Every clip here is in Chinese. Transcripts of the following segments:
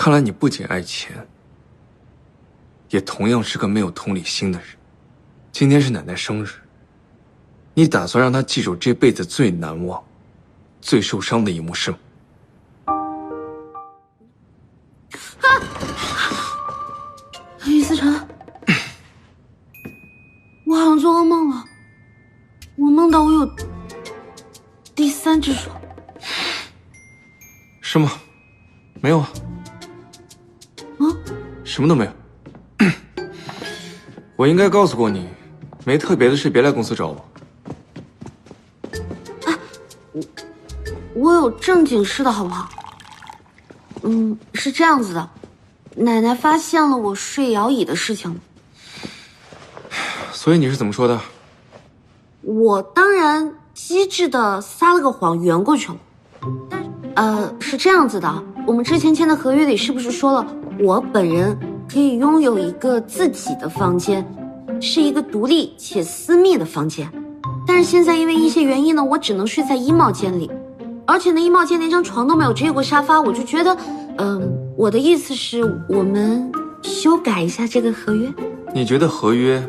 看来你不仅爱钱，也同样是个没有同理心的人。今天是奶奶生日，你打算让她记住这辈子最难忘、最受伤的一幕是吗？雨思辰，我好像做噩梦了，我梦到我有第3只手。是吗？没有啊。什么都没有。我应该告诉过你，没特别的事别来公司找我。我有正经事的好不好？是这样子的，奶奶发现了我睡摇椅的事情。所以你是怎么说的？我当然机智的撒了个谎圆过去了。是这样子的，我们之前签的合约里是不是说了，我本人可以拥有一个自己的房间，是一个独立且私密的房间。但是现在因为一些原因呢，我只能睡在衣帽间里，而且呢，衣帽间连张床都没有，只有个沙发。我就觉得，我的意思是，我们修改一下这个合约。你觉得合约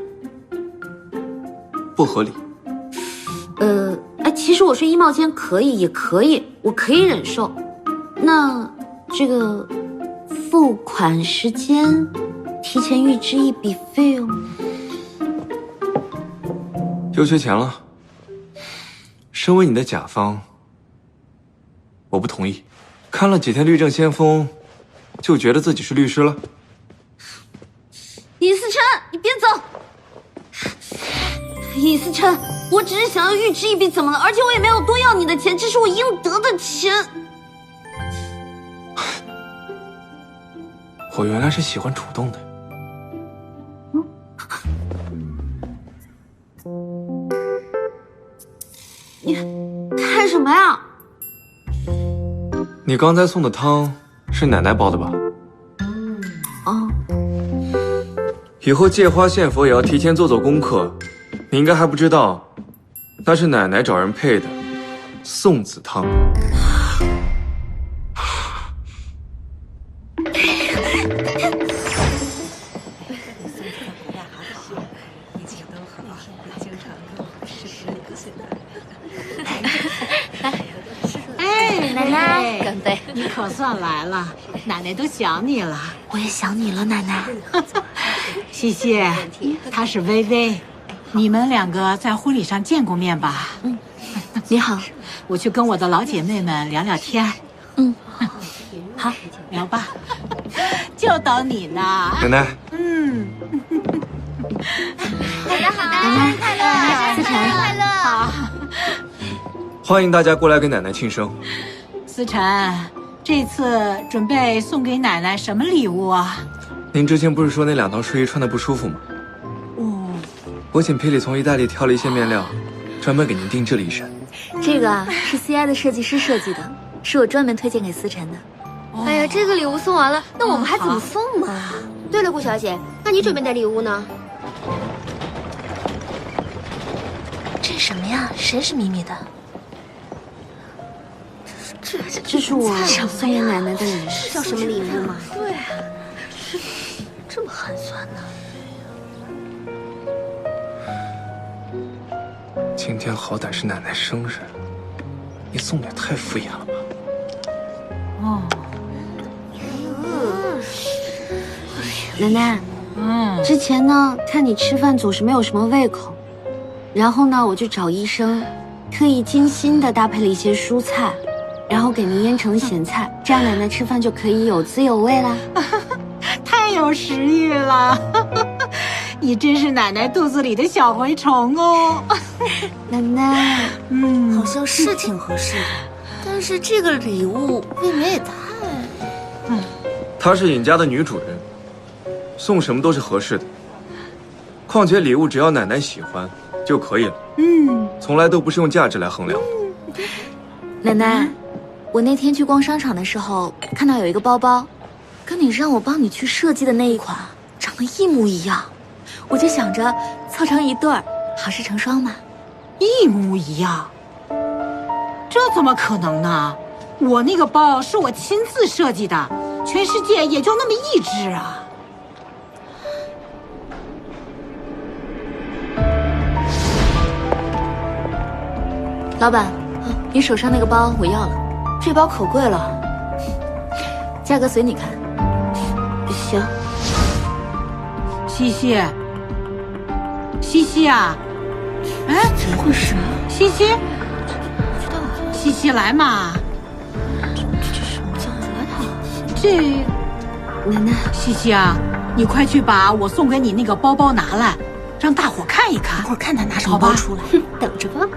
不合理？其实我睡衣帽间可以，也可以，我可以忍受。那这个付款时间，提前预支一笔费用，又缺钱了。身为你的甲方，我不同意。看了几天《律政先锋》，就觉得自己是律师了？尹思辰，你别走！尹思辰，我只是想要预支一笔，怎么了？而且我也没有多要你的钱，这是我应得的钱。我原来是喜欢主动的。你看什么呀？你刚才送的汤是奶奶煲的吧？以后借花献佛也要提前做功课。你应该还不知道，那是奶奶找人配的送子汤。奶奶，干杯！你可算来了，奶奶都想你了。我也想你了，奶奶。西西，她是薇薇，你们2个在婚礼上见过面吧？你好，我去跟我的老姐妹们聊聊天。好，聊吧，就等你呢。奶奶，奶奶好，奶奶快乐，思辰快乐。好，欢迎大家过来给奶奶庆生。思辰，这次准备送给奶奶什么礼物啊？您之前不是说那2套睡衣穿的不舒服吗？我请霹雳从意大利挑了一些面料，专门给您定制了一身。这个啊是 CI 的设计师设计的，是我专门推荐给思辰的。哎呀，这个礼物送完了，那我们还怎么送嘛？对了，顾小姐，那你准备的礼物呢？这是什么呀？谁是咪咪的？这是我送给奶奶的礼物。这叫什么礼物嘛？对，这么寒酸呢？今天好歹是奶奶生日，你送的也太敷衍了吧？奶奶，之前呢，看你吃饭总是没有什么胃口，然后呢，我就找医生，特意精心的搭配了一些蔬菜，然后给您腌成咸菜，这样奶奶吃饭就可以有滋有味啦。太有食欲了，你真是奶奶肚子里的小蛔虫哦。奶奶，好像是挺合适的，但是这个礼物未免也太……她是尹家的女主人，送什么都是合适的。况且礼物只要奶奶喜欢就可以了。从来都不是用价值来衡量。奶奶，我那天去逛商场的时候，看到有一个包包，跟你让我帮你去设计的那一款长得一模一样，我就想着凑成一对儿，好事成双嘛。一模一样？这怎么可能呢？我那个包是我亲自设计的，全世界也就那么一只啊。老板，你手上那个包我要了，这包可贵了，价格随你看。行。西西，西西啊，哎，怎么回事？西西，不知道啊，西西来嘛。这什么？怎么了他？这，奶奶，西西啊，你快去把我送给你那个包包拿来，让大伙看一看。等会儿看他拿什么包出来。等着吧。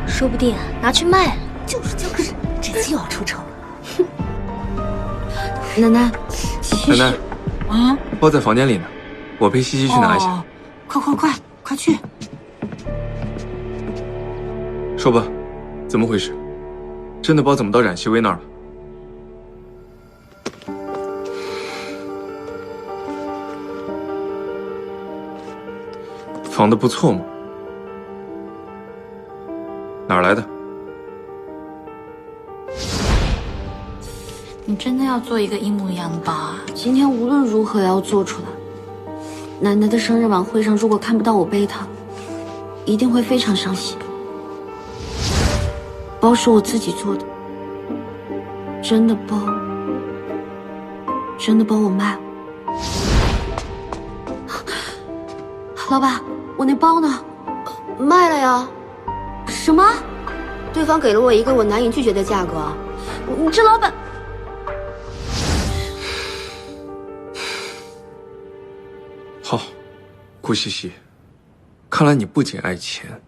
说不定拿去卖。就是，这次又要出丑了。奶奶，奶奶，啊，包在房间里呢，我陪西西去拿一下。哦，快去！说吧，怎么回事？真的包怎么到冉曦薇那儿了？仿的不错嘛，哪儿来的？你真的要做一个一模一样的包啊？今天无论如何要做出来。奶奶的生日晚会上，如果看不到我背它，一定会非常伤心。包是我自己做的，真的包我卖了。老板，我那包呢？卖了呀。什么？对方给了我一个我难以拒绝的价格。你这老板……好，顾西西，看来你不仅爱钱，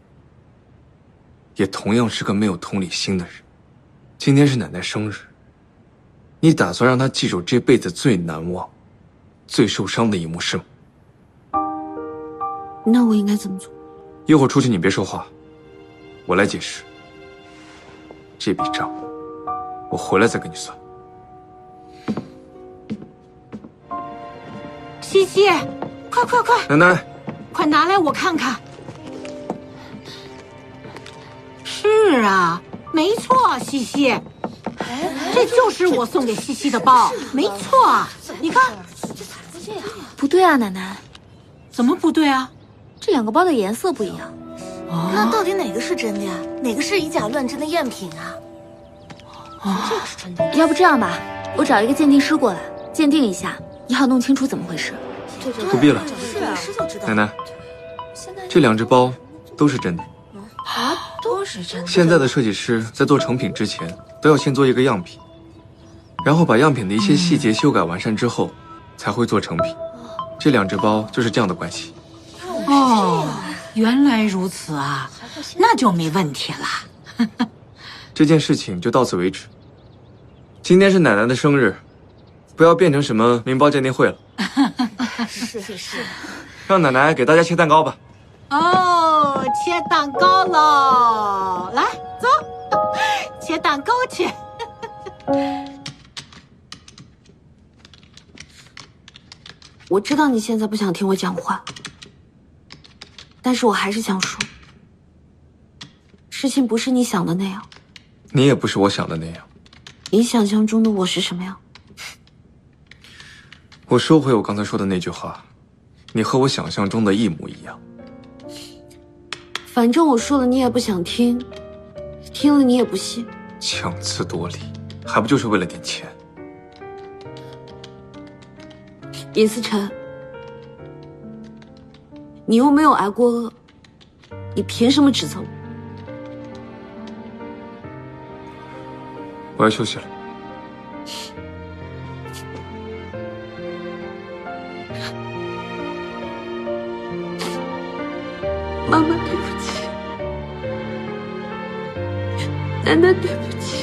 也同样是个没有同理心的人。今天是奶奶生日，你打算让她记住这辈子最难忘、最受伤的一幕是吗？那我应该怎么做？一会儿出去你别说话，我来解释。这笔账，我回来再跟你算。西西，快！奶奶，快拿来我看看。是啊，没错，西西，这就是我送给西西的包，没错。你看，不对啊，奶奶，怎么不对啊？这两个包的颜色不一样。那到底哪个是真的呀？哪个是以假乱真的赝品啊？这个是真的。要不这样吧，我找一个鉴定师过来鉴定一下，也好弄清楚怎么回事。不必了，师就知道。奶奶，这两只包都是真的。啊，都是真的。现在的设计师在做成品之前，都要先做一个样品，然后把样品的一些细节修改完善之后，才会做成品。这两只包就是这样的关系。哦，原来如此啊，那就没问题了。这件事情就到此为止。今天是奶奶的生日，不要变成什么名包鉴定会了。是。让奶奶给大家切蛋糕吧。哦，切蛋糕喽！来，走，切蛋糕去。我知道你现在不想听我讲话，但是我还是想说，事情不是你想的那样。你也不是我想的那样。你想象中的我是什么样？我收回我刚才说的那句话，你和我想象中的一模一样。反正我说了你也不想听，听了你也不信。强词夺理，还不就是为了点钱？尹思辰，你又没有挨过饿，你凭什么指责我？我要休息了。妈妈，对不起。奶奶，对不起。